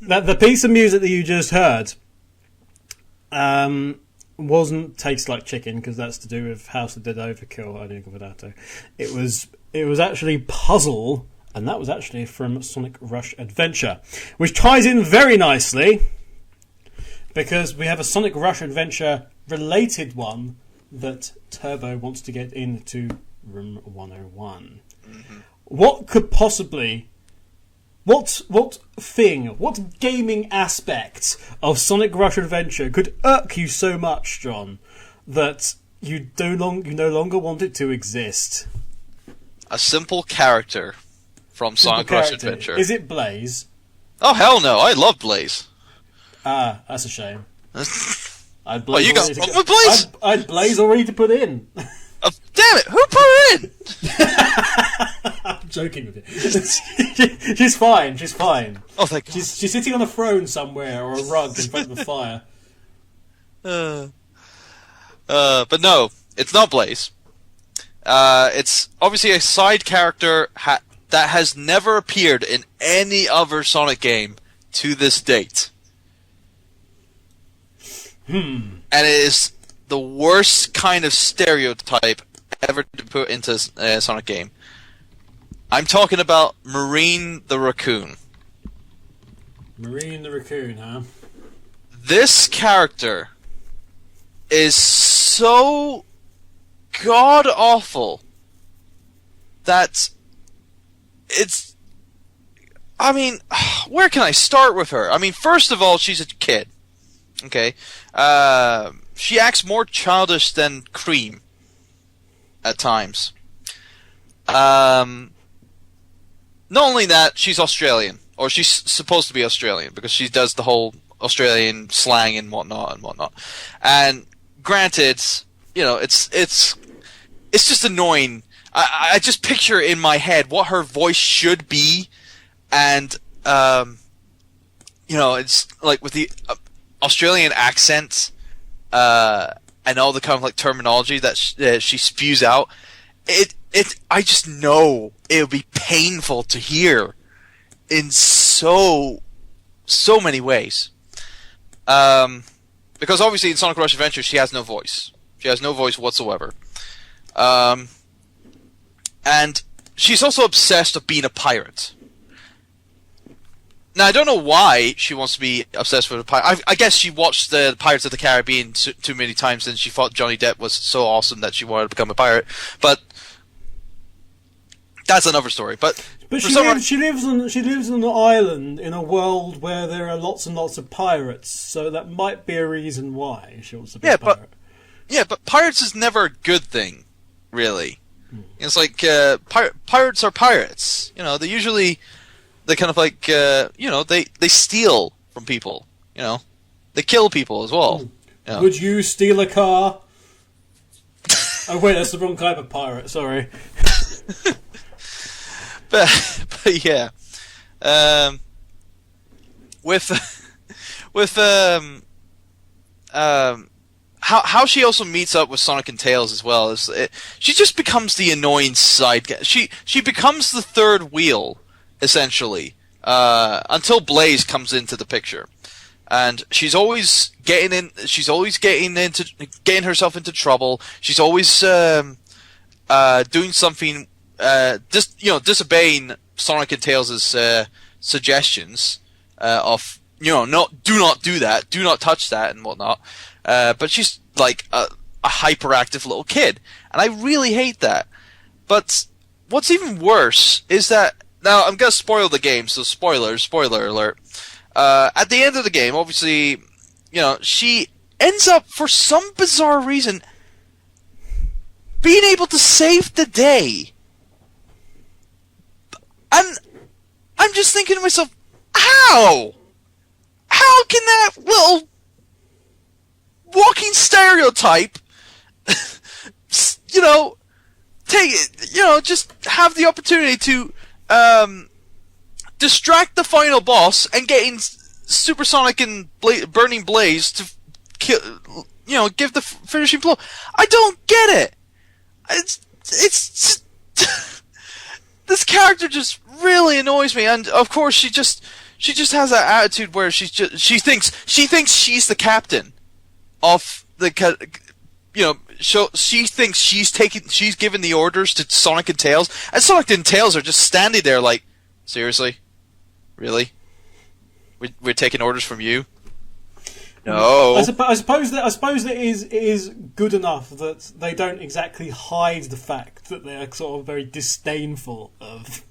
That the piece of music that you just heard wasn't Tastes Like Chicken, because that's to do with House of Dead Overkill. I didn't go for that. It was actually Puzzle, and that was actually from Sonic Rush Adventure, which ties in very nicely because we have a Sonic Rush Adventure related one that Turbo wants to get into Room 101. Mm-hmm. What could possibly... What gaming aspect of Sonic Rush Adventure could irk you so much, John, that you no longer want it to exist? A simple character from Sonic Rush Adventure. Is it Blaze? Oh, hell no. I love Blaze. Ah, that's a shame. I'd Blaze. You got with Blaze? I'd Blaze already to put in. Oh, damn it! Who put her in? I'm joking with you. She's fine. She's fine. Oh, thank God. She's sitting on a throne somewhere or a rug in front of a fire. But no, it's not Blaze. It's obviously a side character that has never appeared in any other Sonic game to this date. And it is the worst kind of stereotype ever to put into a Sonic game. I'm talking about Marine the Raccoon. Marine the Raccoon, huh? This character is so god-awful that it's... I mean, where can I start with her? I mean, first of all, she's a kid. Okay? She acts more childish than Cream at times. Not only that, she's Australian, or she's supposed to be Australian because she does the whole Australian slang and whatnot. And granted, you know, it's just annoying. I just picture in my head what her voice should be, and you know, it's like with the Australian accent. And all the kind of like terminology that she spews out, I just know it would be painful to hear in so many ways. Because obviously in Sonic Rush Adventure she has no voice. She has no voice whatsoever. And she's also obsessed with being a pirate. Now, I don't know why she wants to be obsessed with a pirate. I guess she watched the Pirates of the Caribbean too many times and she thought Johnny Depp was so awesome that she wanted to become a pirate. But that's another story. But she lives on an island in a world where there are lots and lots of pirates, so that might be a reason why she wants to be a pirate. But pirates is never a good thing, really. It's like pirates are pirates. You know, they kind of like, you know, they steal from people, you know. They kill people as well. You know. Would you steal a car? Oh, wait, that's the wrong type of pirate, sorry. but yeah. How she also meets up with Sonic and Tails as well is she just becomes the annoying side guy. She becomes the third wheel, essentially, until Blaze comes into the picture, and she's always getting herself into trouble. She's always doing something, disobeying Sonic and Tails' suggestions of, you know, do not do that, do not touch that, and whatnot. But she's like a hyperactive little kid, and I really hate that. But what's even worse is that, now I'm gonna spoil the game, so spoiler alert. At the end of the game, obviously, you know, she ends up, for some bizarre reason, being able to save the day. And I'm just thinking to myself, how? How can that little walking stereotype, you know, just have the opportunity to distract the final boss and getting Supersonic and Burning Blaze to kill, you know, give the finishing blow? I don't get it. It's this character just really annoys me, and of course she She just has that attitude where she thinks she's the captain of she thinks she's giving the orders to Sonic and Tails, and Sonic and Tails are just standing there like, seriously, really, we're taking orders from you. No, I suppose that it is good enough that they don't exactly hide the fact that they are sort of very disdainful of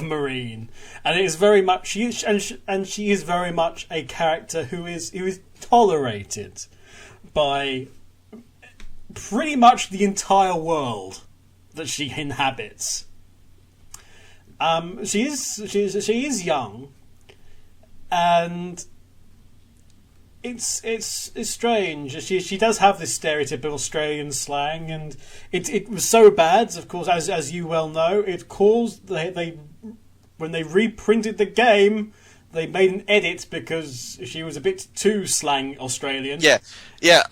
Marine, and it is very much she is very much a character who is tolerated by pretty much the entire world that she inhabits. She is young, and it's strange. She does have this stereotypical Australian slang, and it was so bad, of course, as you well know, it caused they when they reprinted the game, they made an edit because she was a bit too slang Australian. Yeah.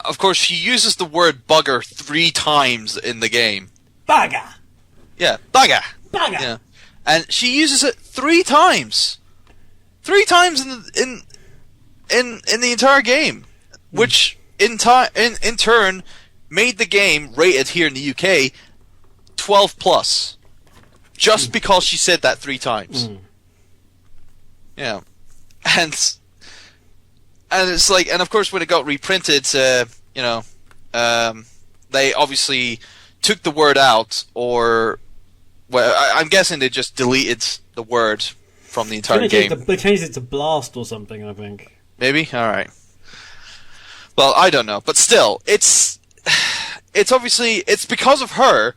Of course, she uses the word bugger 3 times in the game. Bugger. Yeah, bugger. Bugger. Yeah, and she uses it 3 times. 3 times in the entire game, which in turn made the game rated here in the UK 12+, just because she said that 3 times. Yeah, and it's like, and of course when it got reprinted, they obviously took the word out, or I'm guessing they just deleted the word from the entire game. They changed it to blast or something, I think. Maybe? Alright. Well, I don't know. But still, it's obviously, it's because of her,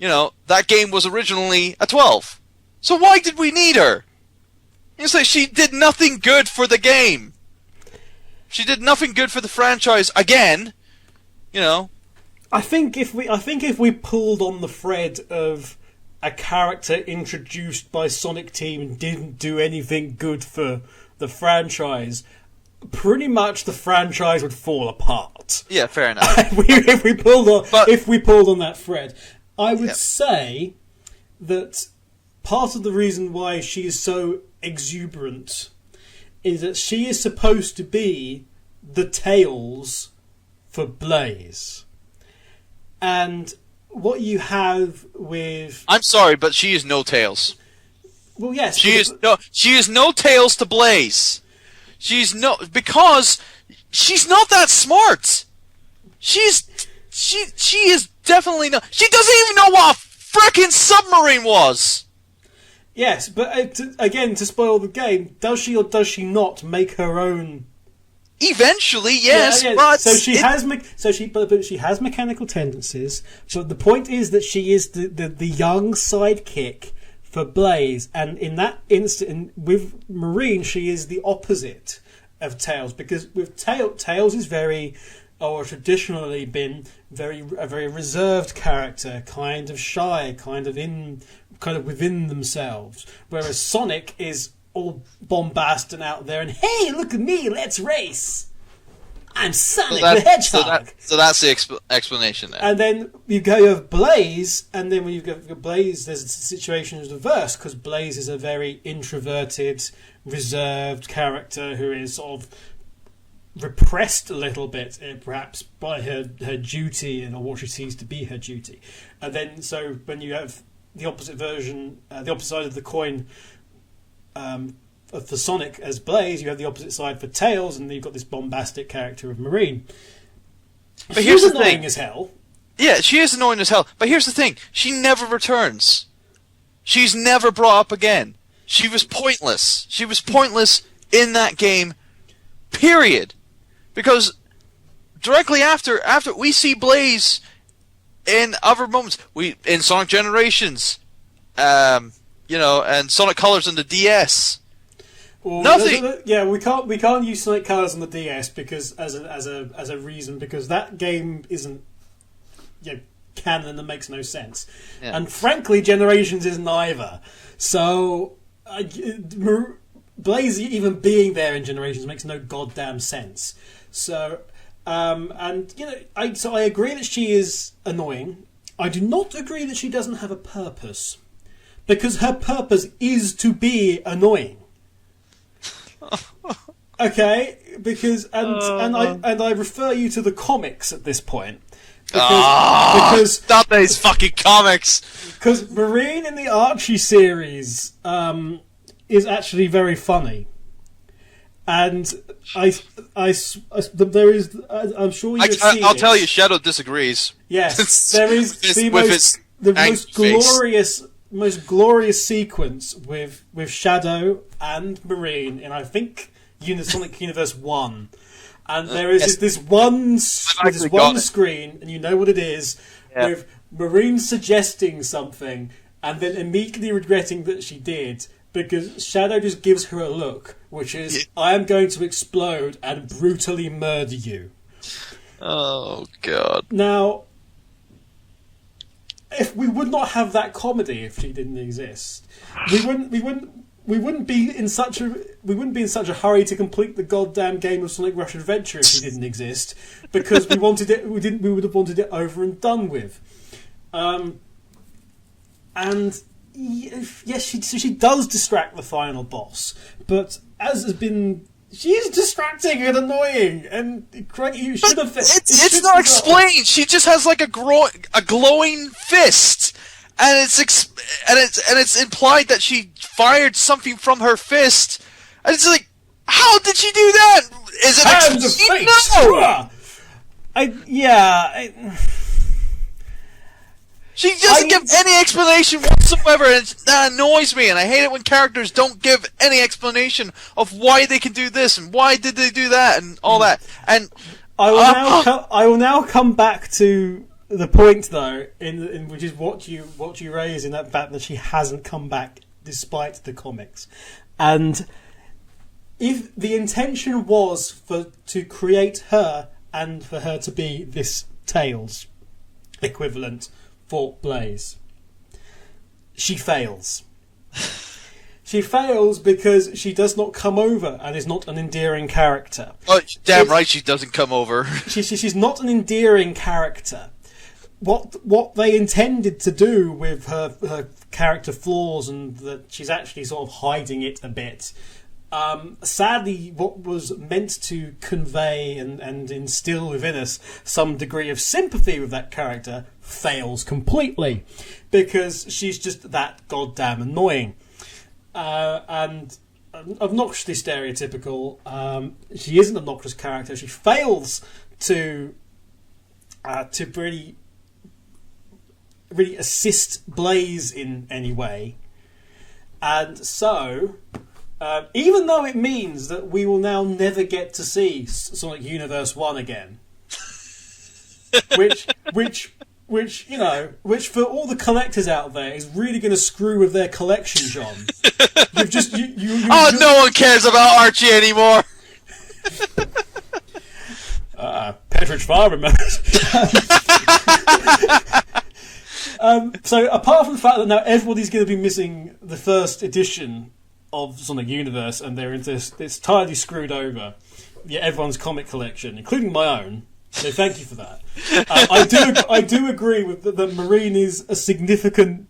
that game was originally a 12. So why did we need her? It's like she did nothing good for the game. She did nothing good for the franchise again, I think if we pulled on the thread of a character introduced by Sonic Team and didn't do anything good for the franchise, pretty much the franchise would fall apart. Yeah, fair enough. if we pulled on that thread, I would say that part of the reason why she is so exuberant is that she is supposed to be the Tails for Blaze, and what you have with... I'm sorry, but she is no Tails. Well, yes, she is no Tails to Blaze. Because she's not that smart. She is definitely not. She doesn't even know what a frickin' submarine was. Yes, but again, to spoil the game, does she or does she not make her own? Eventually, yes, yeah. but she has mechanical tendencies. But the point is that she is the young sidekick for Blaze, and in that instant, with Marine, she is the opposite of Tails, because with Tails is traditionally been a very reserved character, kind of shy, kind of within themselves, whereas Sonic is all bombast and out there and, hey, look at me, let's race. I'm Sonic the Hedgehog. So that's the explanation there. And then you have Blaze, and then when you go Blaze, there's a situation is reversed, because Blaze is a very introverted, reserved character who is sort of repressed a little bit, perhaps by her duty and what she sees to be her duty. And then so when you have the opposite version, the opposite side of the coin, for Sonic as Blaze, you have the opposite side for Tails, and you've got this bombastic character of Marine. But here's the annoying thing. As hell. Yeah, she is annoying as hell. But here's the thing: she never returns. She's never brought up again. She was pointless. She was pointless in that game. Period. Because directly after we see Blaze in other moments, in Sonic Generations, and Sonic Colors on the DS. Well, nothing. Yeah, we can't use Sonic Colors on the DS because as a reason, because that game isn't canon and makes no sense, and frankly, Generations isn't either. So Blaze even being there in Generations makes no goddamn sense. So I agree that she is annoying. I do not agree that she doesn't have a purpose, because her purpose is to be annoying. Okay, because I refer you to the comics at this point. Because not these fucking comics. Because Marine in the Archie series is actually very funny, and I'm sure you've seen I'll tell you, Shadow disagrees. Yes, there is the most glorious sequence with Shadow and Marine in, I think, Sonic Universe 1. And there is this one screen, and you know what it is, with Marine suggesting something, and then immediately regretting that she did, because Shadow just gives her a look, which is, I am going to explode and brutally murder you. Oh, God. Now, if we would not have that comedy if she didn't exist, we wouldn't be in such a hurry to complete the goddamn game of Sonic Rush Adventure if she didn't exist, because we would have wanted it over and done with. And yes, she does distract the final boss, but as has been, she is distracting and annoying. And Craig, you should have. It's not explained. She just has like a glowing fist. And it's implied that she fired something from her fist. And it's like, how did she do that? Is it No. She doesn't give any explanation whatsoever, and that annoys me. And I hate it when characters don't give any explanation of why they can do this and why did they do that and all that. And I will now come back to the point, though, in which is what you raise in that fact that she hasn't come back despite the comics. And if the intention was to create her and for her to be this Tails equivalent for Blaze, she fails. She fails because she does not come over and is not an endearing character. Oh, damn right she doesn't come over. She's not an endearing character. What they intended to do with her character flaws, and that she's actually sort of hiding it a bit. Sadly, what was meant to convey and instill within us some degree of sympathy with that character fails completely, because she's just that goddamn annoying and obnoxiously stereotypical. She is an obnoxious character. She fails to really assist Blaze in any way, and so even though it means that we will now never get to see Sonic Universe 1 again, which for all the collectors out there is really going to screw with their collection, John. No one cares about Archie anymore. Petridge Farr remembers. So apart from the fact that now everybody's going to be missing the first edition of Sonic Universe, and it's entirely screwed over everyone's comic collection, including my own. So thank you for that. I do agree with that Marine is a significant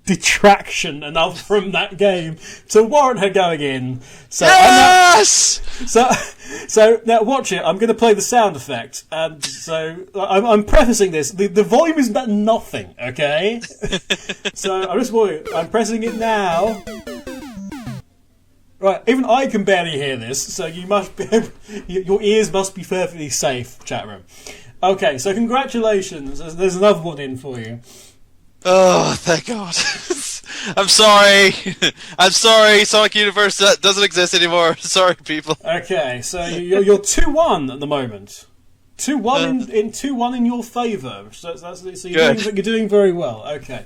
detraction enough from that game to warrant her going in. So yes! So now watch it. I'm going to play the sound effect. And so I'm prefacing this. The volume is about nothing, okay? So I'm pressing it now. Right, even I can barely hear this, so you must be your ears must be perfectly safe, chat room. Okay, so congratulations. There's another one in for you. Oh, thank God. I'm sorry. I'm sorry. Sonic Universe doesn't exist anymore. Sorry, people. Okay, so you're 2-1 at the moment. 2-1 in 2-1 in your favour. So you're doing very well. Okay.